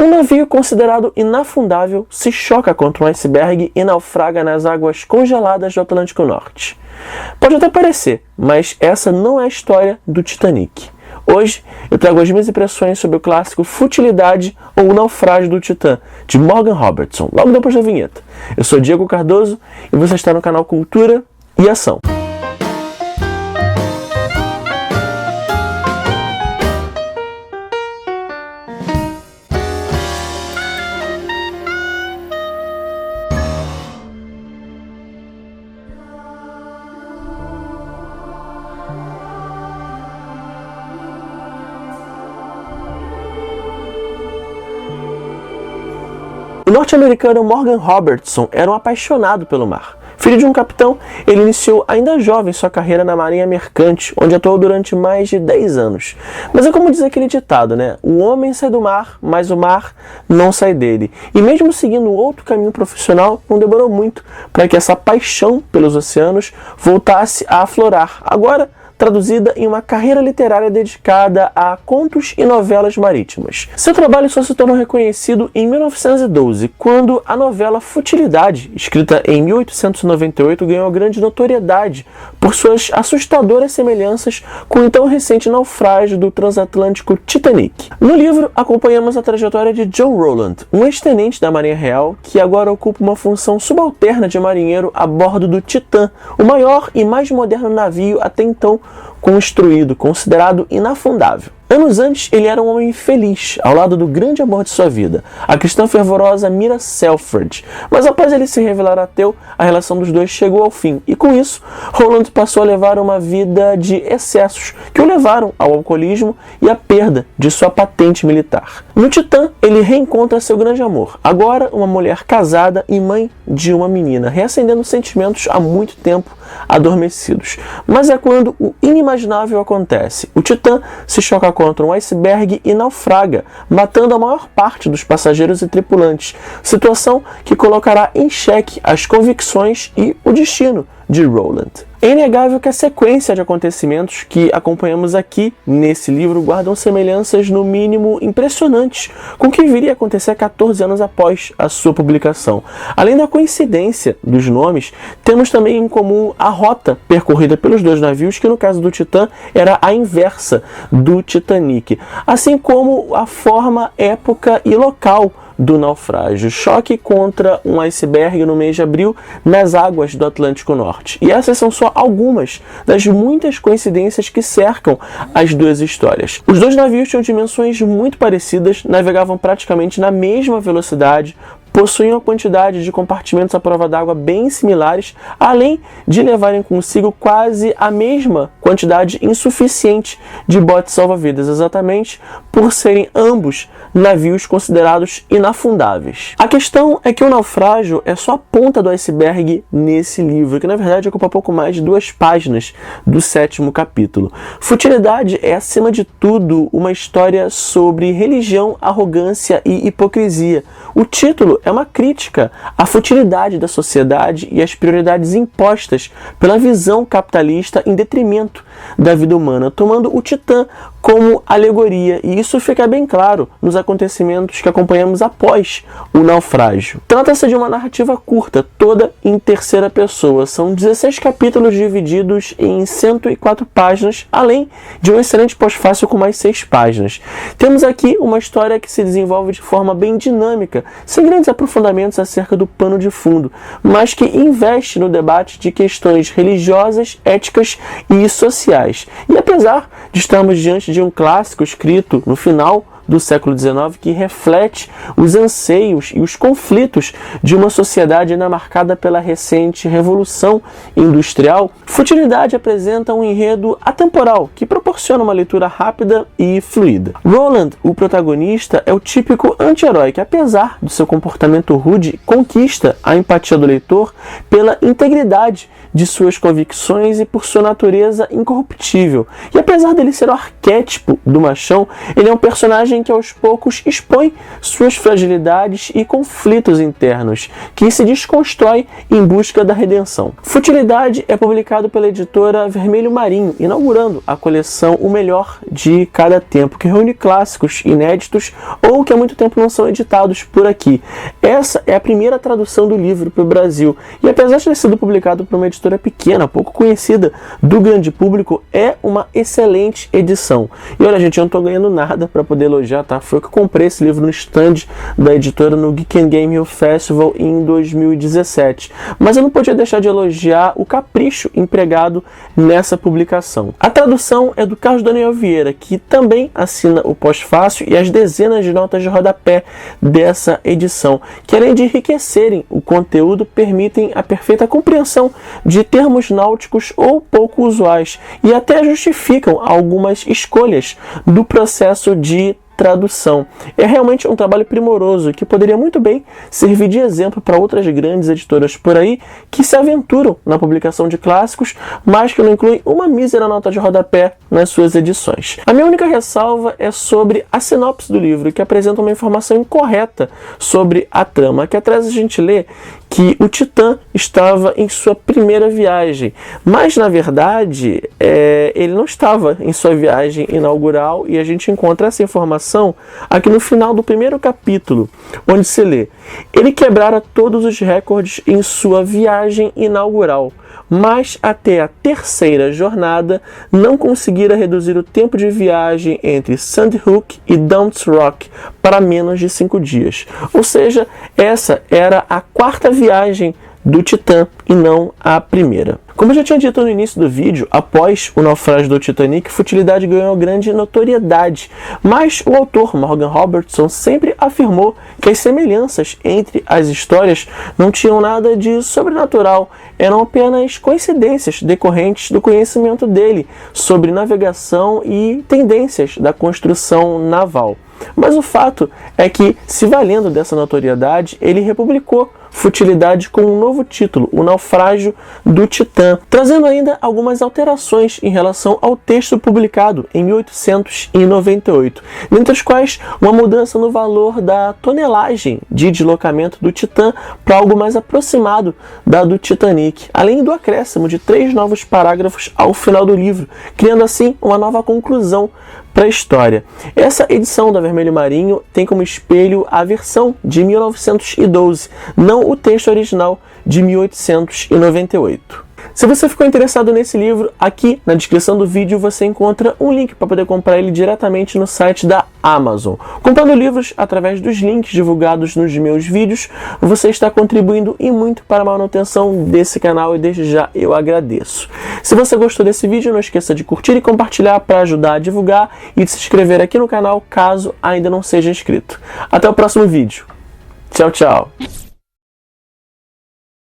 Um navio considerado inafundável se choca contra um iceberg e naufraga nas águas congeladas do Atlântico Norte. Pode até parecer, mas essa não é a história do Titanic. Hoje eu trago as minhas impressões sobre o clássico Futilidade ou O Naufrágio do Titã, de Morgan Robertson, logo depois da vinheta. Eu sou Diego Cardoso e você está no canal Cultura e Ação. O norte-americano Morgan Robertson era um apaixonado pelo mar. Filho de um capitão, ele iniciou ainda jovem sua carreira na marinha mercante, onde atuou durante mais de 10 anos. Mas é como diz aquele ditado, né? O homem sai do mar, mas o mar não sai dele. E mesmo seguindo outro caminho profissional, não demorou muito para que essa paixão pelos oceanos voltasse a aflorar. Agora, traduzida em uma carreira literária dedicada a contos e novelas marítimas. Seu trabalho só se tornou reconhecido em 1912, quando a novela Futilidade, escrita em 1898, ganhou grande notoriedade por suas assustadoras semelhanças com o então recente naufrágio do transatlântico Titanic. No livro, acompanhamos a trajetória de John Rowland, um ex-tenente da Marinha Real que agora ocupa uma função subalterna de marinheiro a bordo do Titã, o maior e mais moderno navio até então construído, considerado inafundável. Anos antes, ele era um homem feliz, ao lado do grande amor de sua vida, a cristã fervorosa Mira Selfridge. Mas após ele se revelar ateu, a relação dos dois chegou ao fim, e com isso, Rowland passou a levar uma vida de excessos, que o levaram ao alcoolismo e à perda de sua patente militar. No Titã, ele reencontra seu grande amor, agora uma mulher casada e mãe de uma menina, reacendendo sentimentos há muito tempo adormecidos. Mas é quando o inimaginável acontece. O Titã se choca contra um iceberg e naufraga, matando a maior parte dos passageiros e tripulantes, situação que colocará em xeque as convicções e o destino de Rowland. É inegável que a sequência de acontecimentos que acompanhamos aqui nesse livro guardam semelhanças no mínimo impressionantes com o que viria a acontecer 14 anos após a sua publicação. Além da coincidência dos nomes, temos também em comum a rota percorrida pelos dois navios, que no caso do Titã era a inversa do Titanic, assim como a forma, época e local do naufrágio, choque contra um iceberg no mês de abril nas águas do Atlântico Norte. E essas são só algumas das muitas coincidências que cercam as duas histórias. Os dois navios tinham dimensões muito parecidas, navegavam praticamente na mesma velocidade, possuíam uma quantidade de compartimentos à prova d'água bem similares, além de levarem consigo quase a mesma quantidade insuficiente de botes salva-vidas, exatamente por serem ambos navios considerados inafundáveis. A questão é que o naufrágio é só a ponta do iceberg nesse livro, que na verdade ocupa pouco mais de 2 páginas do 7º capítulo. Futilidade é, acima de tudo, uma história sobre religião, arrogância e hipocrisia. O título é uma crítica à futilidade da sociedade e às prioridades impostas pela visão capitalista em detrimento da vida humana, tomando o Titã como alegoria, e isso fica bem claro nos acontecimentos que acompanhamos após o naufrágio. Trata-se de uma narrativa curta, toda em terceira pessoa. São 16 capítulos divididos em 104 páginas, além de um excelente pós-fácil com mais 6 páginas. Temos aqui uma história que se desenvolve de forma bem dinâmica, sem grandes aprofundamentos acerca do pano de fundo, mas que investe no debate de questões religiosas, éticas e sociais. E apesar de estarmos diante de um clássico escrito no final do século XIX que reflete os anseios e os conflitos de uma sociedade ainda marcada pela recente revolução industrial, Futilidade apresenta um enredo atemporal que proporciona uma leitura rápida e fluida. Rowland, o protagonista, é o típico anti-herói que, apesar do seu comportamento rude, conquista a empatia do leitor pela integridade de suas convicções e por sua natureza incorruptível. E apesar dele ser o arquétipo do machão, ele é um personagem em que aos poucos expõe suas fragilidades e conflitos internos, que se desconstrói em busca da redenção. Futilidade é publicado pela editora Vermelho Marinho, inaugurando a coleção O Melhor de Cada Tempo, que reúne clássicos inéditos ou que há muito tempo não são editados por aqui. Essa é a primeira tradução do livro para o Brasil, e apesar de ter sido publicado por uma editora pequena, pouco conhecida do grande público, é uma excelente edição. E olha, gente, eu não estou ganhando nada para poder elogiar, tá? Foi eu que comprei esse livro no stand da editora no Geek and Game Hill Festival em 2017. Mas eu não podia deixar de elogiar o capricho empregado nessa publicação. A tradução é do Carlos Daniel Vieira, que também assina o pós-fácil e as dezenas de notas de rodapé dessa edição, que além de enriquecerem o conteúdo, permitem a perfeita compreensão de termos náuticos ou pouco usuais e até justificam algumas escolhas do processo de tradução. É realmente um trabalho primoroso que poderia muito bem servir de exemplo para outras grandes editoras por aí que se aventuram na publicação de clássicos, mas que não incluem uma mísera nota de rodapé nas suas edições. A minha única ressalva é sobre a sinopse do livro, que apresenta uma informação incorreta sobre a trama, que atrás a gente lê que o Titã estava em sua primeira viagem, mas na verdade ele não estava em sua viagem inaugural, e a gente encontra essa informação aqui no final do primeiro capítulo, onde se lê: ele quebrara todos os recordes em sua viagem inaugural, mas até a terceira jornada não conseguira reduzir o tempo de viagem entre Sandy Hook e Downs Rock para menos de 5 dias. Ou seja, essa era a quarta viagem do Titã e não a primeira. Como eu já tinha dito no início do vídeo, após o naufrágio do Titanic, Futilidade ganhou grande notoriedade, mas o autor Morgan Robertson sempre afirmou que as semelhanças entre as histórias não tinham nada de sobrenatural, eram apenas coincidências decorrentes do conhecimento dele sobre navegação e tendências da construção naval. Mas o fato é que, se valendo dessa notoriedade, ele republicou Futilidade com um novo título, O Naufrágio do Titã, trazendo ainda algumas alterações em relação ao texto publicado em 1898, dentre as quais uma mudança no valor da tonelagem de deslocamento do Titã para algo mais aproximado da do Titanic, além do acréscimo de 3 novos parágrafos ao final do livro, criando assim uma nova conclusão para a história. Essa edição da Vermelho Marinho tem como espelho a versão de 1912, não o texto original de 1898. Se você ficou interessado nesse livro, aqui na descrição do vídeo você encontra um link para poder comprar ele diretamente no site da Amazon. Comprando livros através dos links divulgados nos meus vídeos, você está contribuindo e muito para a manutenção desse canal, e desde já eu agradeço. Se você gostou desse vídeo, não esqueça de curtir e compartilhar para ajudar a divulgar, e de se inscrever aqui no canal caso ainda não seja inscrito. Até o próximo vídeo. Tchau, tchau!